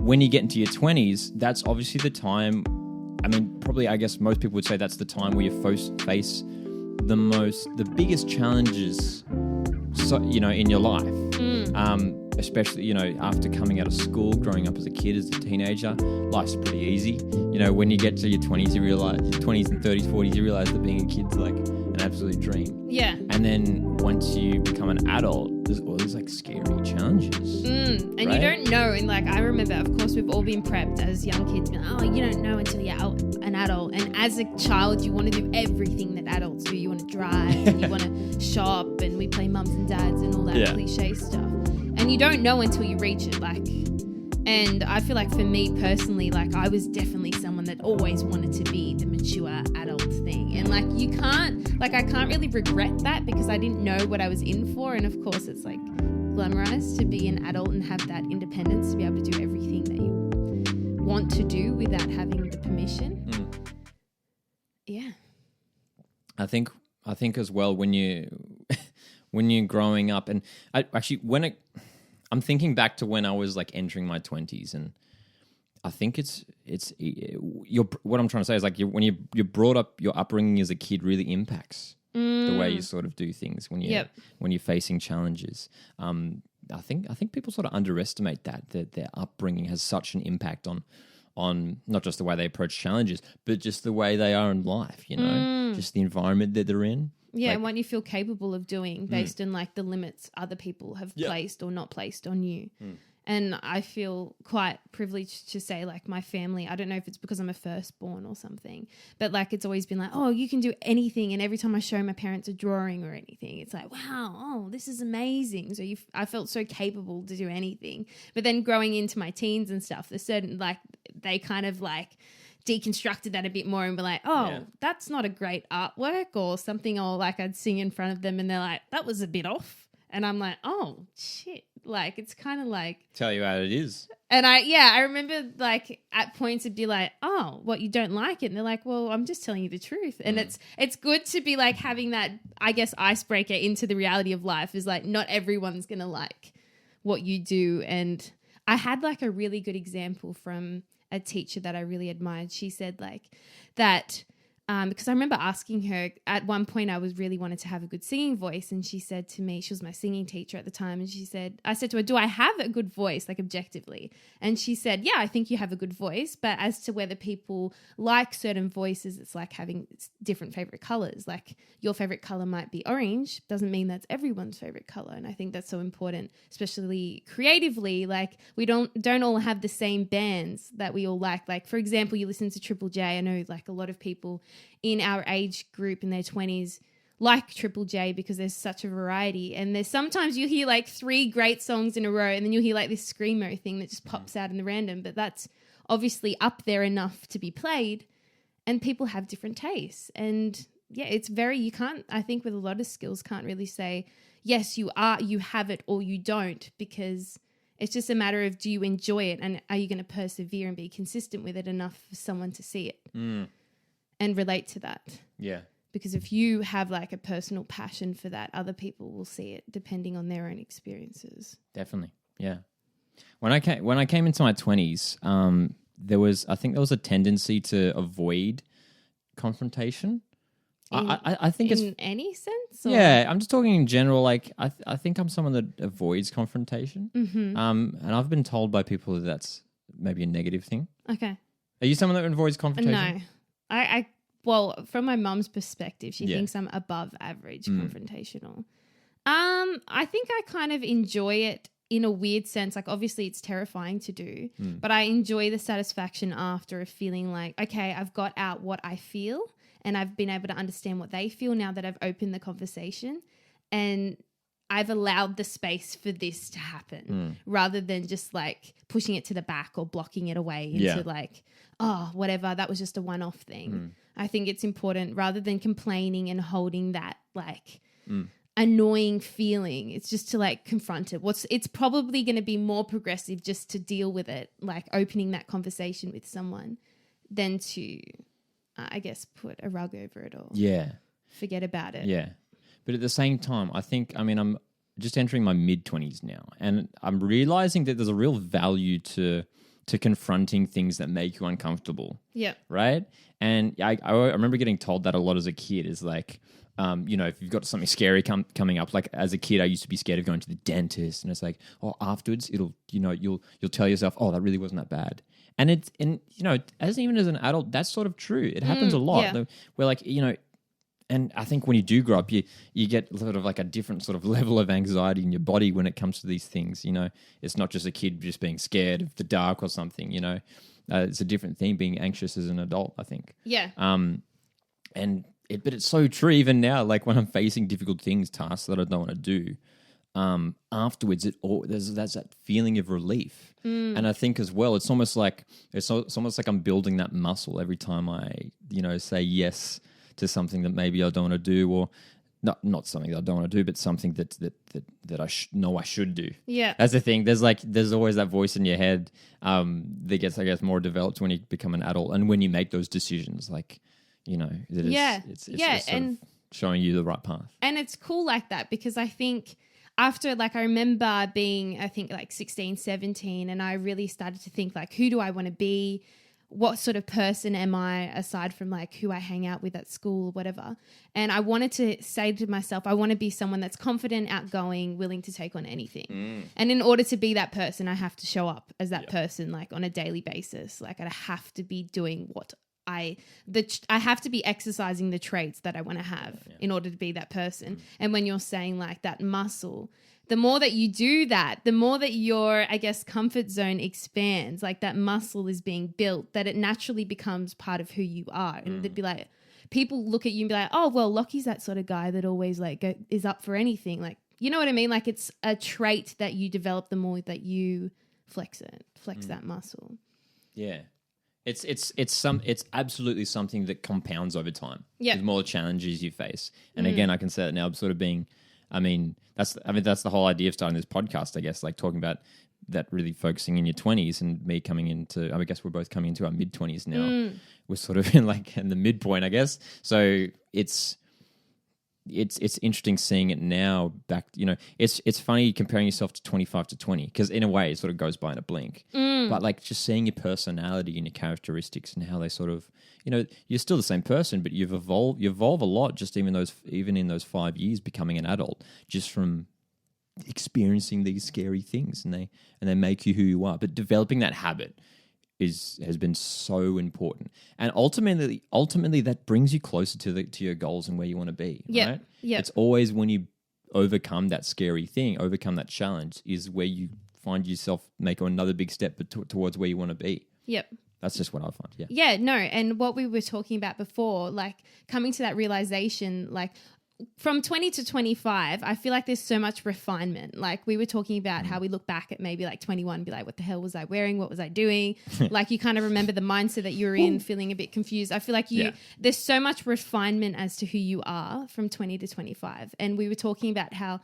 when you get into your 20s, that's obviously the time. I mean, probably, I guess most people would say that's the time where you face the biggest challenges, in your life. Especially, after coming out of school, growing up as a kid, as a teenager, life's pretty easy. When you get to your 20s, you realize, your 20s and 30s, 40s, you realize that being a kid's like an absolute dream. Yeah. And then once you become an adult, there's all these like scary challenges. And right? you don't know. And like, I remember, of course, we've all been prepped as young kids. Oh, you don't know until you're an adult. And as a child, you want to do everything that adults do. You want to drive and you want to shop, and we play mums and dads and all that cliche stuff. And you don't know until you reach it. And I feel like for me personally, like I was definitely someone that always wanted to be the mature adult thing. And like I can't really regret that because I didn't know what I was in for. And of course it's like glamorized to be an adult and have that independence to be able to do everything that you want to do without having the permission. Yeah. I think as well when you're growing up, and I'm thinking back to when I was like entering my 20s, and I think what I'm trying to say is like when you're brought up, your upbringing as a kid really impacts the way you sort of do things when you're facing challenges. I think people sort of underestimate that their upbringing has such an impact on not just the way they approach challenges, but just the way they are in life, just the environment that they're in. Yeah, and what you feel capable of doing based on like the limits other people have placed or not placed on you. And I feel quite privileged to say like my family, I don't know if it's because I'm a firstborn or something, but like it's always been like, oh, you can do anything. And every time I show my parents a drawing or anything, it's like, wow, oh, this is amazing. So I felt so capable to do anything. But then growing into my teens and stuff, there's certain like they kind of like deconstructed that a bit more and be like, oh, that's not a great artwork or something, or like I'd sing in front of them and they're like, that was a bit off. And I'm like, oh, shit. Like, it's kind of like... Tell you how it is. And I remember like at points it'd be like, oh, what, you don't like it? And they're like, well, I'm just telling you the truth. And it's good to be like having that, I guess, icebreaker into the reality of life is like not everyone's going to like what you do. And I had like a really good example from a teacher that I really admired. She said like that... because I remember asking her at one point, I was really wanted to have a good singing voice. And she said to me, she was my singing teacher at the time. And I said to her, do I have a good voice, like objectively? And she said, yeah, I think you have a good voice. But as to whether people like certain voices, it's like having different favorite colors. Like your favorite color might be orange. Doesn't mean that's everyone's favorite color. And I think that's so important, especially creatively. Like we don't all have the same bands that we all like. Like, for example, you listen to Triple J. I know like a lot of people in our age group in their 20s like Triple J because there's such a variety, and there's sometimes you hear like 3 great songs in a row and then you hear like this screamo thing that just pops out in the random, but that's obviously up there enough to be played, and people have different tastes. And yeah, you can't, I think with a lot of skills, can't really say yes you have it or you don't, because it's just a matter of, do you enjoy it and are you going to persevere and be consistent with it enough for someone to see it and relate to that. Yeah. Because if you have like a personal passion for that, other people will see it depending on their own experiences. Definitely. Yeah. When I came into my 20s, there was a tendency to avoid confrontation. I think in any sense? Or? Yeah, I'm just talking in general. Like I think I'm someone that avoids confrontation. Mm-hmm. And I've been told by people that that's maybe a negative thing. Okay. Are you someone that avoids confrontation? No. Well, from my mum's perspective, she thinks I'm above average confrontational. I think I kind of enjoy it in a weird sense. Like, obviously it's terrifying to do, but I enjoy the satisfaction after of feeling like, okay, I've got out what I feel and I've been able to understand what they feel now that I've opened the conversation, and I've allowed the space for this to happen rather than just like pushing it to the back or blocking it away into like, oh, whatever, that was just a one-off thing. I think it's important rather than complaining and holding that like annoying feeling. It's just to like confront it. It's probably going to be more progressive just to deal with it, like opening that conversation with someone, than to, I guess, put a rug over it or forget about it. Yeah. But at the same time, I'm just entering my mid-20s now, and I'm realizing that there's a real value to to confronting things that make you uncomfortable. Yeah. Right. And I remember getting told that a lot as a kid is like, if you've got something scary coming up, like as a kid, I used to be scared of going to the dentist, and it's like, oh, afterwards you'll tell yourself, oh, that really wasn't that bad. And even as an adult, that's sort of true. It happens a lot. Yeah. Where like, and I think when you do grow up, you get sort of like a different sort of level of anxiety in your body when it comes to these things. It's not just a kid just being scared of the dark or something. It's a different thing being anxious as an adult, I think. Yeah. But it's so true even now. Like when I'm facing difficult things, tasks that I don't want to do, afterwards there's that feeling of relief. And I think as well, it's almost like I'm building that muscle every time I say yes to something that maybe I don't want to do, or not something that I don't want to do, but something that I know I should do. Yeah, that's the thing. There's always that voice in your head that gets, I guess, more developed when you become an adult, and when you make those decisions, like it's sort of showing you the right path. And it's cool like that, because I think after, like, I remember being, I think, like 16, 17, and I really started to think, like, who do I want to be? What sort of person am I, aside from like who I hang out with at school or whatever? And I wanted to say to myself, I want to be someone that's confident, outgoing, willing to take on anything. And in order to be that person, I have to show up as that person, like on a daily basis. Like I have to be doing what I have to be exercising the traits that I want to have in order to be that person. And when you're saying like that muscle, the more that you do that, the more that your, I guess, comfort zone expands, like that muscle is being built, that it naturally becomes part of who you are. And they'd be like, people look at you and be like, oh, well, Lachie's that sort of guy that always like is up for anything. Like, you know what I mean? Like it's a trait that you develop the more that you flex that muscle. Yeah. It's absolutely something that compounds over time. Yeah. The more challenges you face. And again, I can say that now I'm sort of being, that's the whole idea of starting this podcast, I guess, like talking about that, really focusing in your 20s, and me coming into, I guess we're both coming into our mid-20s now. We're sort of in the midpoint, I guess. So it's interesting seeing it now back, it's funny comparing yourself to 25 to 20, because in a way it sort of goes by in a blink. But like just seeing your personality and your characteristics and how they sort of, you're still the same person, but you evolve a lot, just even in those 5 years becoming an adult, just from experiencing these scary things, and they make you who you are. But developing that habit has been so important, and ultimately that brings you closer to your goals and where you want to be. Yeah, right? yeah. It's always when you overcome that scary thing, overcome that challenge, is where you find yourself make another big step towards where you want to be. Yep. That's just what I find. Yeah. Yeah. No, and what we were talking about before, like coming to that realization, like from 20 to 25, I feel like there's so much refinement. Like we were talking about how we look back at maybe like 21 and be like, what the hell was I wearing? What was I doing? Like you kind of remember the mindset that you were in, feeling a bit confused. I feel like there's so much refinement as to who you are from 20 to 25. And we were talking about how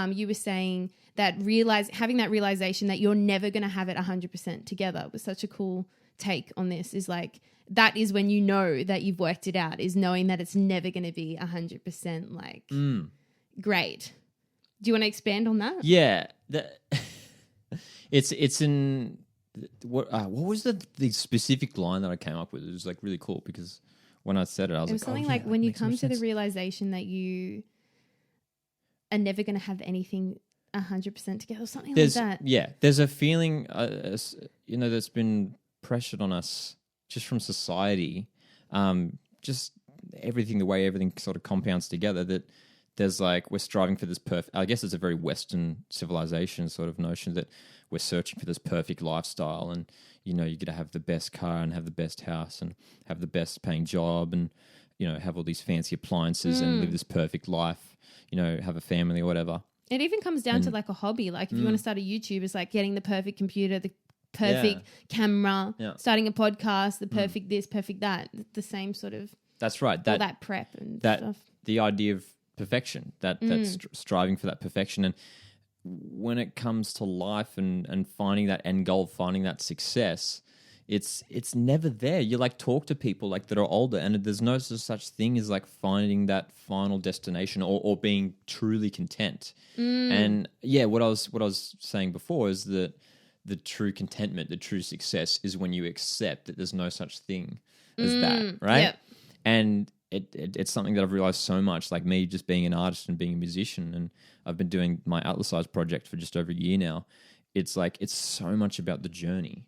you were saying that having that realization that you're never going to have it 100% together was such a cool take on this, is like, that is when you know that you've worked it out, is knowing that it's never going to be 100% like great. Do you want to expand on that? Yeah. It's in what was the specific line that I came up with? It was like really cool, because when I said it, I was like, something like when you come to the realization that you are never going to have anything 100% together, or something like that. Yeah. There's a feeling, that's been pressured on us just from society, just everything, the way everything sort of compounds together, that there's like, we're striving for this perfect, I guess it's a very Western civilization sort of notion that we're searching for this perfect lifestyle, and, you're going to have the best car and have the best house and have the best paying job and, have all these fancy appliances and live this perfect life, have a family or whatever. It even comes down to like a hobby. Like if you want to start a YouTube, it's like getting the perfect computer, the perfect camera, starting a podcast, the perfect this, perfect that, the same sort of. That's right. All that prep and stuff. The idea of perfection, that striving for that perfection. And when it comes to life and finding that end goal, finding that success, it's never there. You like talk to people like that are older, and there's no such thing as like finding that final destination or being truly content. And what I was saying before is that the true contentment, the true success is when you accept that there's no such thing as that, right? Yep. And it's something that I've realized so much, like me just being an artist and being a musician, and I've been doing my Atlas project for just over a year now. It's like, it's so much about the journey.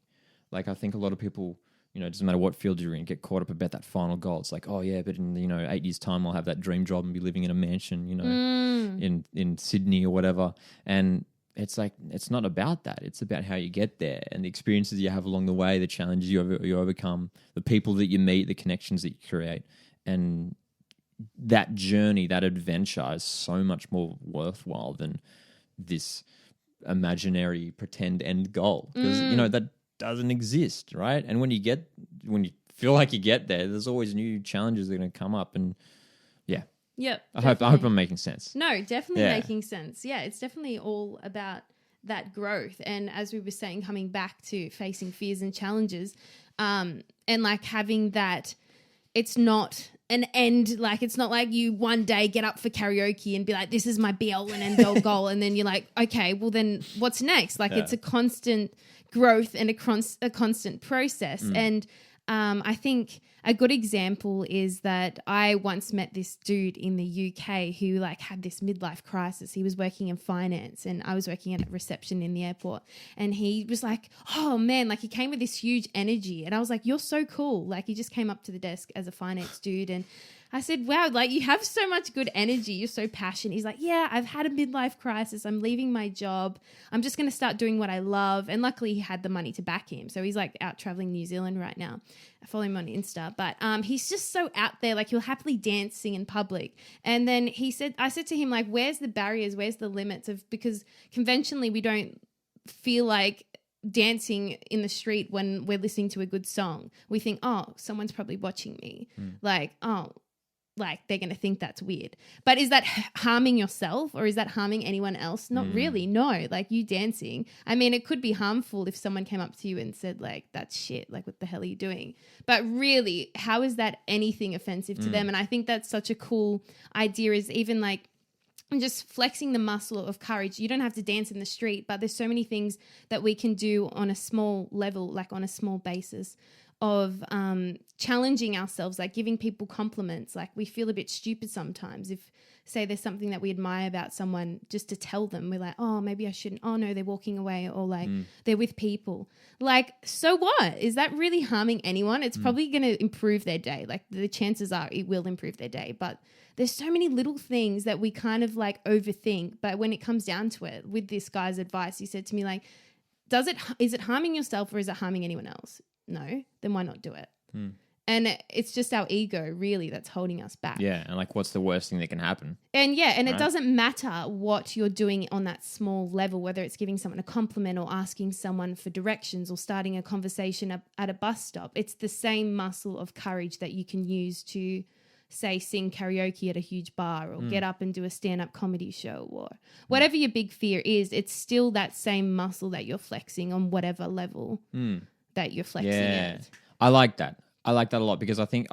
Like, I think a lot of people, you know, it doesn't matter what field you're in, get caught up about that final goal. It's like, oh yeah, but in, you know, 8 years time, I'll have that dream job and be living in a mansion, you know, in Sydney or whatever. And it's like, it's not about that. It's about how you get there and the experiences you have along the way, the challenges you overcome, the people that you meet, the connections that you create. And that journey, that adventure is so much more worthwhile than this imaginary pretend end goal. Because, you know, that doesn't exist, right? And when you feel like you get there, there's always new challenges that are going to come up. And yeah. Yep. I hope I'm making sense. No, definitely making sense. Yeah, it's definitely all about that growth. And as we were saying, coming back to facing fears and challenges, and like having that, it's not an end. Like, it's not like you one day get up for karaoke and be like, this is my be all and end all goal. And then you're like, okay, well then what's next? Like, it's a constant growth and a constant process. And I think a good example is that I once met this dude in the UK who like had this midlife crisis. He was working in finance and I was working at reception in the airport, and he was like, oh man, like he came with this huge energy, and I was like, you're so cool. Like, he just came up to the desk as a finance dude, and I said, wow, like you have so much good energy. You're so passionate. He's like, yeah, I've had a midlife crisis. I'm leaving my job. I'm just going to start doing what I love. And luckily he had the money to back him. So he's like out traveling New Zealand right now. I follow him on Insta, but he's just so out there. Like, he'll happily dancing in public. And then I said to him, like, where's the barriers? Where's the limits of, because conventionally we don't feel like dancing in the street when we're listening to a good song. We think, oh, someone's probably watching me. Like, oh, like they're going to think that's weird. But is that harming yourself or is that harming anyone else? Not really. No, like you dancing. I mean, it could be harmful if someone came up to you and said like, that's shit. Like, what the hell are you doing? But really, how is that anything offensive to them? And I think that's such a cool idea, is even like just flexing the muscle of courage. You don't have to dance in the street, but there's so many things that we can do on a small level, like on a small basis, of challenging ourselves, like giving people compliments. Like, we feel a bit stupid sometimes if, say, there's something that we admire about someone, just to tell them, we're like, oh, maybe I shouldn't. Oh no, they're walking away, or like they're with people. Like, so what? Is that really harming anyone? It's probably going to improve their day. Like, the chances are it will improve their day. But there's so many little things that we kind of like overthink. But when it comes down to it, with this guy's advice, he said to me, like, is it harming yourself or is it harming anyone else? No, then why not do it? And it's just our ego really that's holding us back. Yeah, and like, what's the worst thing that can happen? And yeah, and right? It doesn't matter what you're doing on that small level, whether it's giving someone a compliment or asking someone for directions or starting a conversation at a bus stop. It's the same muscle of courage that you can use to, say, sing karaoke at a huge bar, or get up and do a stand-up comedy show, or whatever your big fear is. It's still that same muscle that you're flexing on whatever level that you're flexing at. I like that. I like that a lot, because I think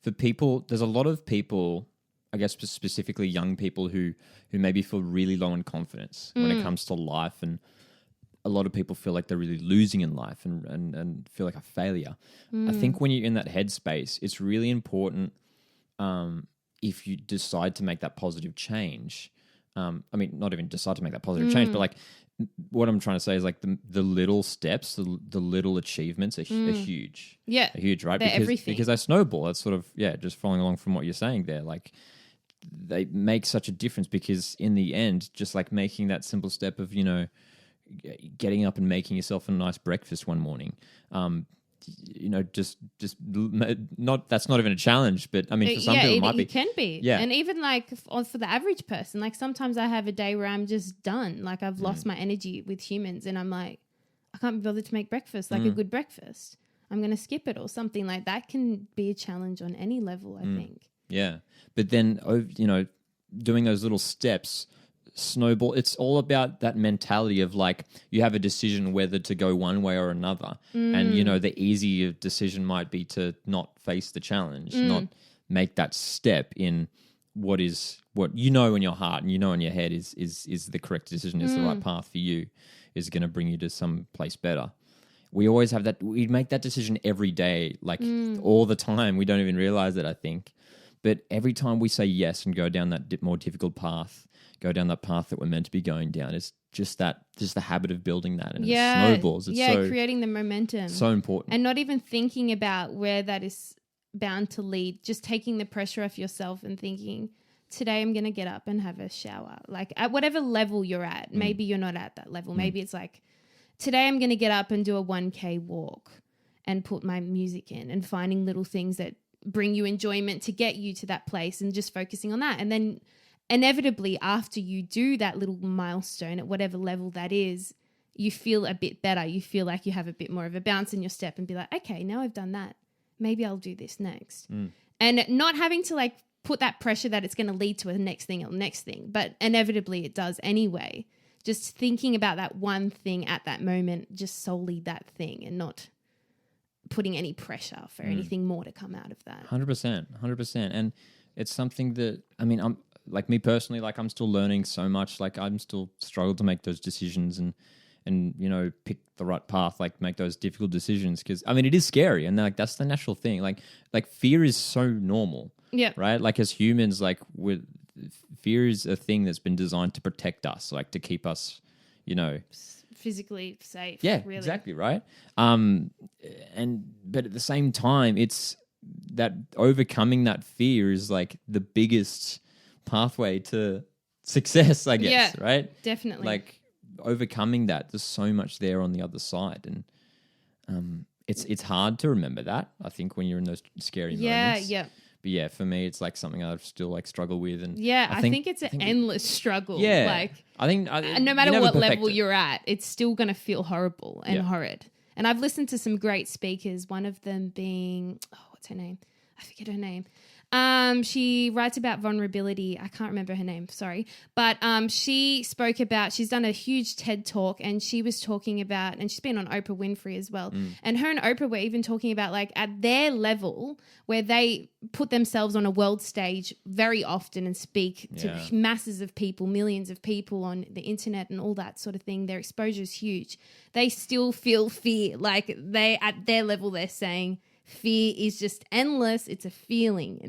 for people, there's a lot of people, I guess specifically young people who maybe feel really low in confidence when it comes to life, and a lot of people feel like they're really losing in life and feel like a failure. I think when you're in that headspace, it's really important, if you decide to make that positive change. I mean, not even decide to make that positive change, but like, what I'm trying to say is like the little steps, the little achievements are huge. Yeah. Are huge, right? They're everything. Because they snowball. That's sort of, just following along from what you're saying there. Like, they make such a difference, because in the end, just like making that simple step of, getting up and making yourself a nice breakfast one morning, that's not even a challenge, but I mean, for some people it might be. It can be. Yeah. And even like for the average person, like sometimes I have a day where I'm just done. Like, I've lost my energy with humans, and I'm like, I can't be bothered to make breakfast, like a good breakfast. I'm going to skip it, or something like that can be a challenge on any level, I think. Yeah. But then, doing those little steps snowball. It's all about that mentality of like, you have a decision whether to go one way or another. And, the easier decision might be to not face the challenge, not make that step in what in your heart and in your head is the correct decision, is the right path for you. is going to bring you to some place better. We always have that. We make that decision every day, like all the time. We don't even realize it, I think. But every time we say yes and go down that more difficult path, go down that path that we're meant to be going down, it's just the habit of building that, and it snowballs. It's creating the momentum. So important. And not even thinking about where that is bound to lead, just taking the pressure off yourself and thinking, today I'm going to get up and have a shower. Like at whatever level you're at, maybe you're not at that level. Maybe it's like, today I'm going to get up and do a 1K walk and put my music in, and finding little things that bring you enjoyment to get you to that place, and just focusing on that. And then inevitably after you do that little milestone at whatever level that is, you feel a bit better. You feel like you have a bit more of a bounce in your step and be like, okay, now I've done that. Maybe I'll do this next. And not having to like put that pressure that it's going to lead to a next thing, but inevitably it does anyway. Just thinking about that one thing at that moment, just solely that thing, and not putting any pressure for anything more to come out of that. 100%. And it's something that, I mean, I'm like, me personally, like I'm still learning so much. Like I'm still struggle to make those decisions and you know, pick the right path, like make those difficult decisions. Because I mean, it is scary, and like that's the natural thing. Like fear is so normal. Yeah. Right. Like as humans, like fear is a thing that's been designed to protect us, like to keep us, you know, physically safe. Yeah, really. Exactly. Right. But at the same time, it's that overcoming that fear is like the biggest pathway to success, I guess. Yeah, right. Definitely. Like overcoming that, there's so much there on the other side, and it's hard to remember that, I think, when you're in those scary moments. Yeah. But yeah, for me, it's like something I still like struggle with, and I think it's an endless struggle. Yeah, like I think no matter what level you're at, it's still going to feel horrible and horrid. And I've listened to some great speakers. One of them being, what's her name? I forget her name. She writes about vulnerability. I can't remember her name, sorry. But she spoke about, she's done a huge TED talk, and she was talking about, and she's been on Oprah Winfrey as well. And her and Oprah were even talking about like at their level where they put themselves on a world stage very often and speak to masses of people, millions of people on the internet and all that sort of thing. Their exposure is huge. They still feel fear. Like at their level, they're saying, fear is just endless. It's a feeling.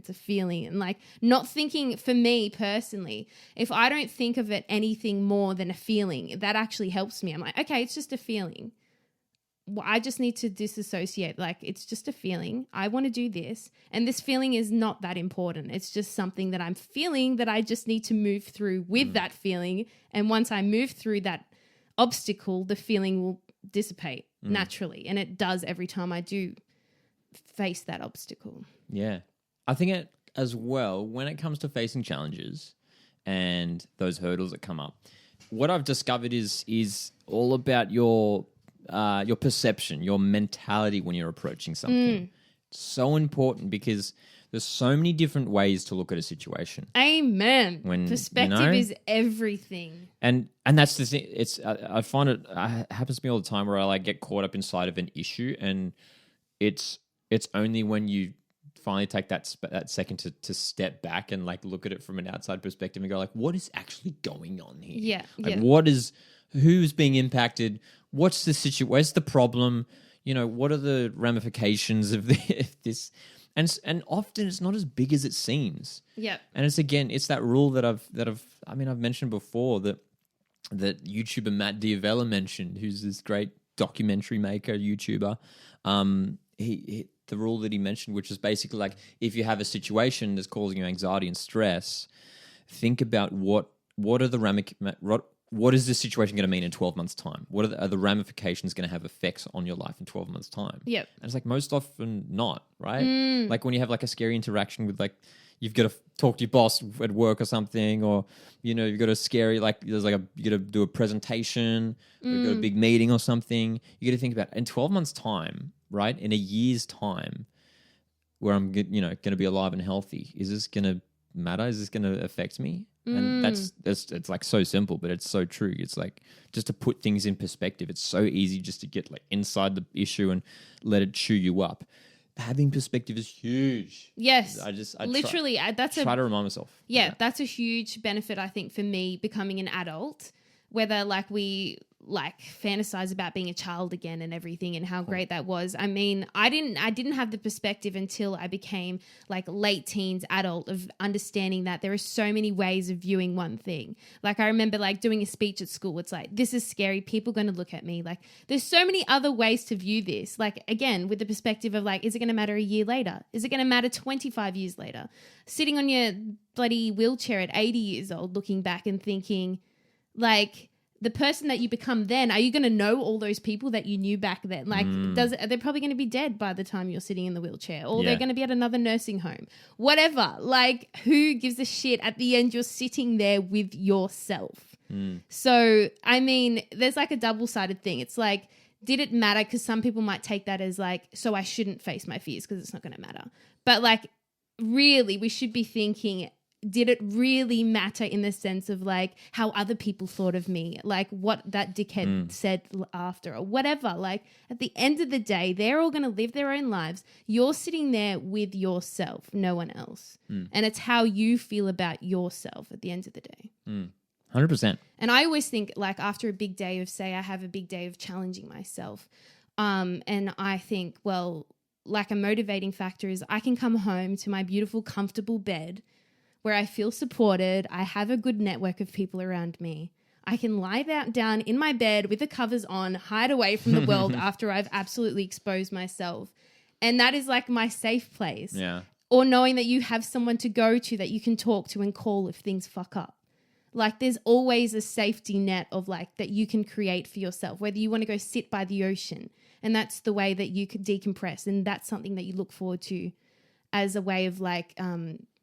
And like not thinking, for me personally, if I don't think of it anything more than a feeling, that actually helps me. I'm like, okay, it's just a feeling. Well, I just need to disassociate. Like it's just a feeling. I want to do this. And this feeling is not that important. It's just something that I'm feeling that I just need to move through with that feeling. And once I move through that obstacle, the feeling will dissipate naturally. And it does every time I do face that obstacle. Yeah. I think it as well, when it comes to facing challenges and those hurdles that come up, what I've discovered is all about your perception, your mentality when you're approaching something. So important, because there's so many different ways to look at a situation. Amen. Perspective is everything. And that's the thing. I find it happens to me all the time where I like get caught up inside of an issue, and it's only when you finally take that second to step back and like look at it from an outside perspective and go like, what is actually going on here? Who's being impacted? What's the situation? Where's the problem? You know, what are the ramifications of this? And often it's not as big as it seems. Yeah. And it's that rule that I've mentioned before that YouTuber Matt Diavella mentioned, who's this great documentary maker, YouTuber. He the rule that he mentioned, which is basically like, if you have a situation that's causing you anxiety and stress, think about what is this situation going to mean in 12 months' time? What are the ramifications going to have effects on your life in 12 months' time? Yep. And it's like most often not, right? Like when you have like a scary interaction with like, you've got to talk to your boss at work or something, or, you know, you've got a scary, like there's like you got to do a presentation, or you've got a big meeting or something. You got to think about in 12 months' time, right? In a year's time, where I'm, you know, going to be alive and healthy, is this going to matter? Is this going to affect me? And it's like so simple, but it's so true. It's like just to put things in perspective. It's so easy just to get like inside the issue and let it chew you up. Having perspective is huge. Yes. I literally try to remind myself. Yeah, that's a huge benefit, I think, for me becoming an adult. whether like we like fantasize about being a child again and everything and how great that was. I mean, I didn't have the perspective until I became like late teens, adult, of understanding that there are so many ways of viewing one thing. Like I remember like doing a speech at school. It's like, this is scary. People are going to look at me. Like there's so many other ways to view this. Like again, with the perspective of like, is it going to matter a year later? Is it going to matter 25 years later? Sitting on your bloody wheelchair at 80 years old, looking back and thinking like, the person that you become then, are you going to know all those people that you knew back then? Like, they're probably going to be dead by the time you're sitting in the wheelchair, or they're going to be at another nursing home, whatever. Like, who gives a shit? At the end, you're sitting there with yourself. So, I mean, there's like a double-sided thing. It's like, did it matter? Because some people might take that as like, so I shouldn't face my fears because it's not going to matter. But like, really, we should be thinking, did it really matter in the sense of like how other people thought of me, like what that dickhead said after or whatever? Like at the end of the day, they're all going to live their own lives. You're sitting there with yourself, no one else. And it's how you feel about yourself at the end of the day. 100%. And I always think like after a big day of, say I have a big day of challenging myself, and I think, well, like a motivating factor is I can come home to my beautiful, comfortable bed where I feel supported. I have a good network of people around me. I can lie down in my bed with the covers on, hide away from the world after I've absolutely exposed myself. And that is like my safe place. Yeah. Or knowing that you have someone to go to that you can talk to and call if things fuck up. Like there's always a safety net of like that you can create for yourself, whether you want to go sit by the ocean and that's the way that you could decompress. And that's something that you look forward to as a way of like,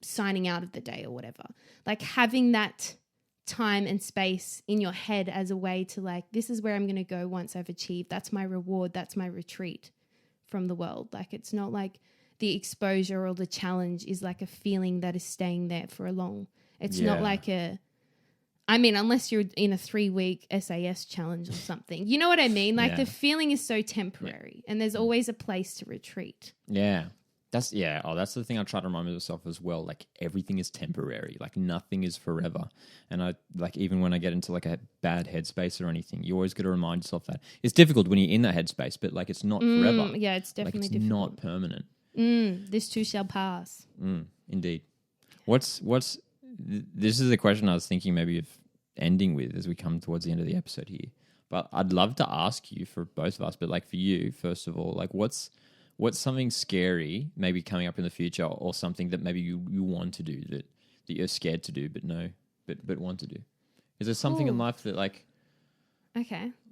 signing out of the day or whatever, like having that time and space in your head as a way to like, this is where I'm going to go once I've achieved. That's my reward. That's my retreat from the world. Like it's not like the exposure or the challenge is like a feeling that is staying there for a long. It's not like I mean, unless you're in a 3-week SAS challenge or something, you know what I mean? Like the feeling is so temporary and there's always a place to retreat. Yeah. That's the thing I try to remind myself as well. Like everything is temporary. Like nothing is forever. And I like even when I get into like a bad headspace or anything, you always got to remind yourself that it's difficult when you're in that headspace, but like it's not forever. Yeah, it's definitely like it's difficult. not permanent. This too shall pass. Indeed. This is a question I was thinking maybe of ending with as we come towards the end of the episode here. But I'd love to ask you for both of us, but like for you, first of all, like what's something scary maybe coming up in the future or something that maybe you want to do that you're scared to do but want to do? Is there something in life that like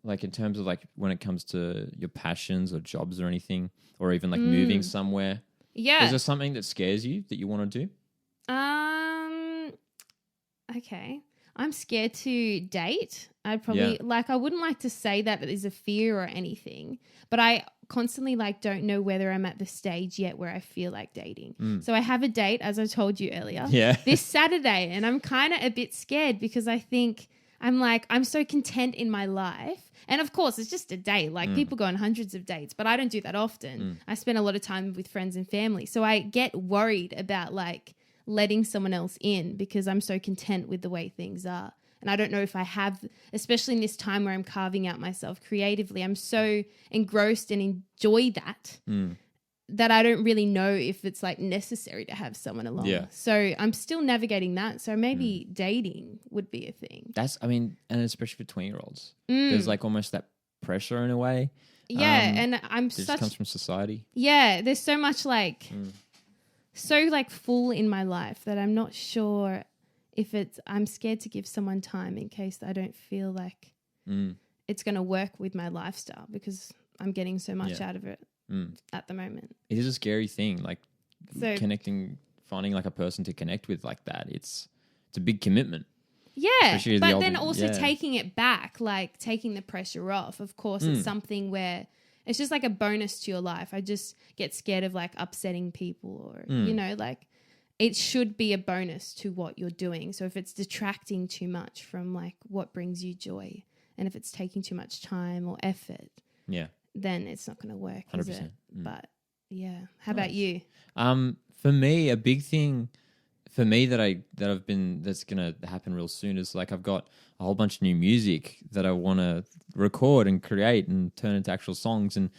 like in terms of like when it comes to your passions or jobs or anything or even like moving somewhere? Yeah. Is there something that scares you that you want to do? Okay. I'm scared to date. I'd probably I wouldn't like to say that it is a fear or anything, but I constantly like don't know whether I'm at the stage yet where I feel like dating. So I have a date, as I told you earlier, this Saturday, and I'm kind of a bit scared because I think I'm so content in my life. And of course, it's just a date. Like people go on hundreds of dates, but I don't do that often. I spend a lot of time with friends and family. So I get worried about like letting someone else in because I'm so content with the way things are. And I don't know if I have, especially in this time where I'm carving out myself creatively, I'm so engrossed and enjoy that that I don't really know if it's like necessary to have someone along. Yeah. So I'm still navigating that. So maybe dating would be a thing. And especially for 20-year-olds, there's like almost that pressure in a way. Yeah. And just comes from society. Yeah. There's so much like, so like full in my life that I'm not sure if I'm scared to give someone time in case I don't feel like it's going to work with my lifestyle because I'm getting so much out of it at the moment. It is a scary thing, like finding like a person to connect with like that. It's a big commitment. Yeah, but then also taking it back, like taking the pressure off. Of course, it's something where it's just like a bonus to your life. I just get scared of like upsetting people or, you know, like it should be a bonus to what you're doing. So if it's detracting too much from like what brings you joy and if it's taking too much time or effort, then it's not going to work, 100%. Is it? But yeah. How about you? For me, a big thing for me that's gonna happen real soon is like I've got a whole bunch of new music that I want to record and create and turn into actual songs, and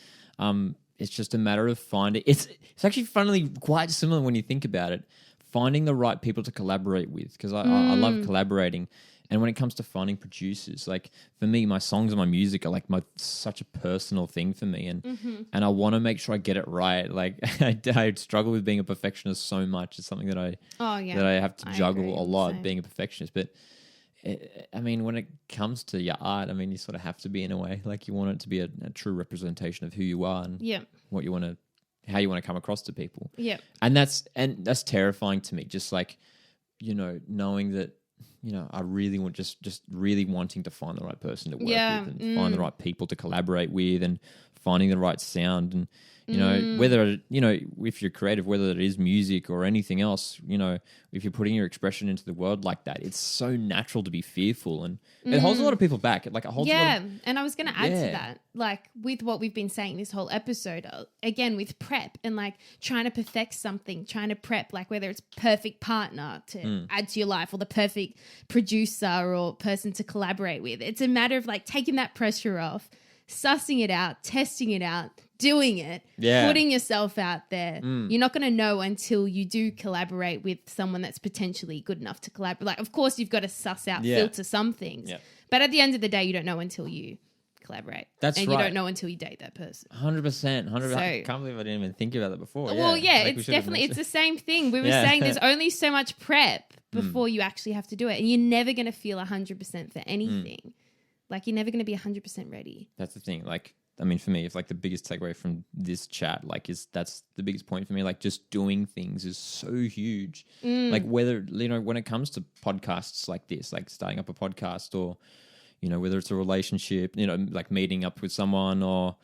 it's just a matter of finding. It's actually funnily quite similar when you think about it. Finding the right people to collaborate with, because I love collaborating. And when it comes to finding producers, like for me, my songs and my music are like such a personal thing for me, and I want to make sure I get it right. Like I struggle with being a perfectionist so much. It's something that I have to juggle a lot, Same. being a perfectionist. But I mean, when it comes to your art, I mean, you sort of have to be in a way. Like you want it to be a true representation of who you are and what you want to, how you want to come across to people. Yeah, and that's terrifying to me. Just like, knowing that. I really want just really wanting to find the right person to work with and find the right people to collaborate with and finding the right sound and whether if you're creative, whether it is music or anything else, if you're putting your expression into the world like that, it's so natural to be fearful and it holds a lot of people back. Like it holds a lot of, and I was going to add to that, like with what we've been saying this whole episode, again with prep and like trying to perfect something, trying to prep, like whether it's perfect partner to add to your life or the perfect producer or person to collaborate with. It's a matter of like taking that pressure off, sussing it out, testing it out, doing it, putting yourself out there. You're not going to know until you do collaborate with someone that's potentially good enough to collaborate. Like, of course, you've got to suss out, filter some things. Yeah. But at the end of the day, you don't know until you collaborate. That's and right. you don't know until you date that person. 100%. I can't believe I didn't even think about that before. Well, it's definitely, it's the same thing. We were saying there's only so much prep before you actually have to do it. And you're never going to feel 100% for anything. Like, you're never going to be 100% ready. That's the thing. Like, I mean, for me, if like the biggest takeaway from this chat, like that's the biggest point for me. Like just doing things is so huge. Like whether, when it comes to podcasts like this, like starting up a podcast or, whether it's a relationship, like meeting up with someone or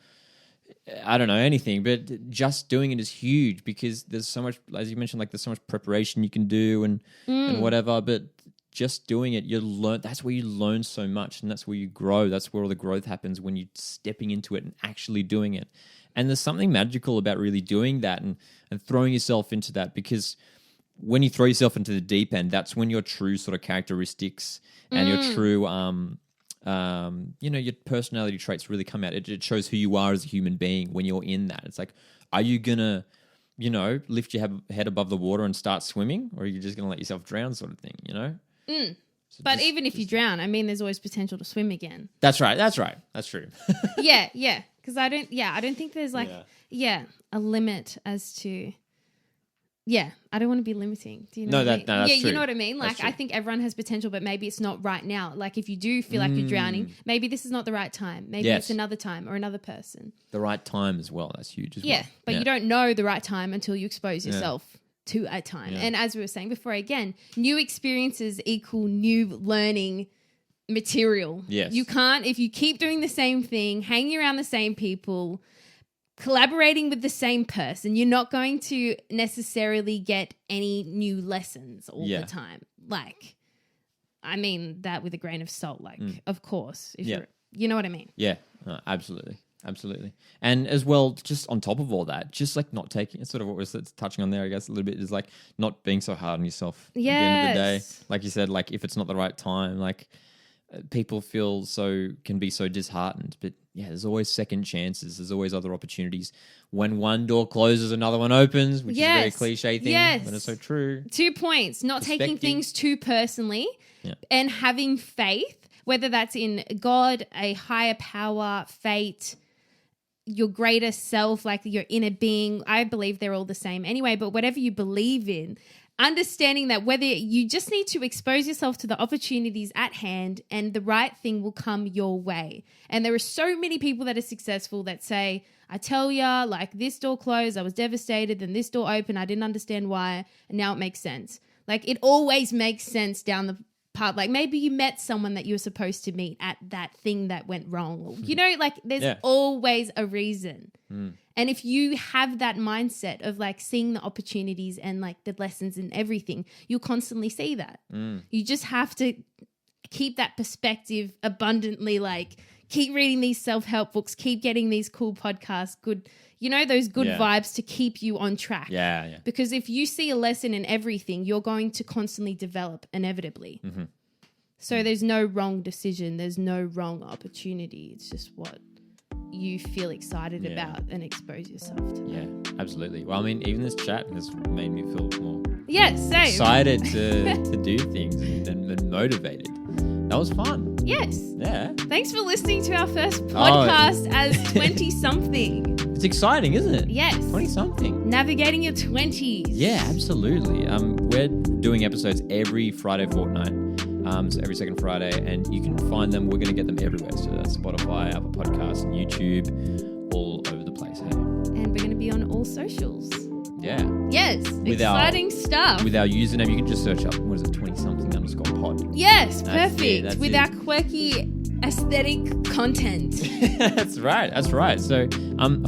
I don't know, anything, but just doing it is huge because there's so much, as you mentioned, like there's so much preparation you can do and whatever, but just doing it, that's where you learn so much and that's where you grow. That's where all the growth happens when you're stepping into it and actually doing it. And there's something magical about really doing that and throwing yourself into that, because when you throw yourself into the deep end, that's when your true sort of characteristics and your true, your personality traits really come out. It shows who you are as a human being when you're in that. It's like, are you going to, lift your head above the water and start swimming, or are you just going to let yourself drown sort of thing, So but even if you drown, I mean, there's always potential to swim again. That's right. That's true. yeah. Because I don't think there's like, a limit as to, I don't want to be limiting. Do you know what I mean? That's true. You know what I mean? Like, I think everyone has potential, but maybe it's not right now. Like, if you do feel like you're drowning, maybe this is not the right time. Maybe it's another time or another person. The right time as well. That's huge as well. Yeah, but you don't know the right time until you expose yourself to a time. And as we were saying before, again, new experiences equal new learning material. Yes. You can't, if you keep doing the same thing, hanging around the same people, collaborating with the same person, you're not going to necessarily get any new lessons all the time. Like, I mean that with a grain of salt, like, of course, if you're, you know what I mean? Yeah, absolutely. And as well, just on top of all that, just like not taking, it's sort of what we're touching on there, I guess, a little bit, is like not being so hard on yourself at the end of the day. Like you said, like if it's not the right time, like people can be so disheartened, but there's always second chances. There's always other opportunities. When one door closes, another one opens, which is a very cliche thing, but it's so true. 2 points. Not taking things too personally and having faith, whether that's in God, a higher power, fate, your greater self, like your inner being. I believe they're all the same anyway, but whatever you believe in, understanding that whether you just need to expose yourself to the opportunities at hand and the right thing will come your way. And there are so many people that are successful that say, I tell ya, like this door closed, I was devastated, then this door opened, I didn't understand why, and now it makes sense. Like it always makes sense down the path. Like maybe you met someone that you were supposed to meet at that thing that went wrong. Like there's always a reason. And if you have that mindset of like seeing the opportunities and like the lessons and everything, you'll constantly see that. You just have to keep that perspective abundantly, like keep reading these self-help books, keep getting these cool podcasts, good, those good Yeah. vibes to keep you on track. Yeah. Because if you see a lesson in everything, you're going to constantly develop inevitably. Mm-hmm. So there's no wrong decision. There's no wrong opportunity. It's just what you feel excited about and expose yourself to. Yeah, absolutely. Well, I mean, even this chat has made me feel more Same. excited to do things and motivated. That was fun. Yes. Yeah. Thanks for listening to our first podcast as 20-something. It's exciting, isn't it? Yes. 20-something. Navigating your 20s. Yeah, absolutely. We're doing episodes every Friday fortnight. So every second Friday, and you can find them. We're going to get them everywhere. So that's Spotify, Apple Podcasts, YouTube, all over the place. Hey. And we're going to be on all socials. Yeah. Yes. Exciting stuff. With our username, you can just search up, 20something _pod. Yes, That's perfect. it, with our quirky aesthetic content. That's right. So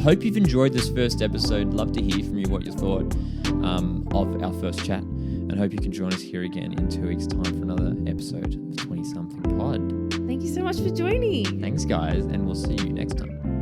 hope you've enjoyed this first episode. Love to hear from you what you thought of our first chat. And hope you can join us here again in 2 weeks' time for another episode of 20something pod. Thank you so much for joining. Thanks, guys, and we'll see you next time.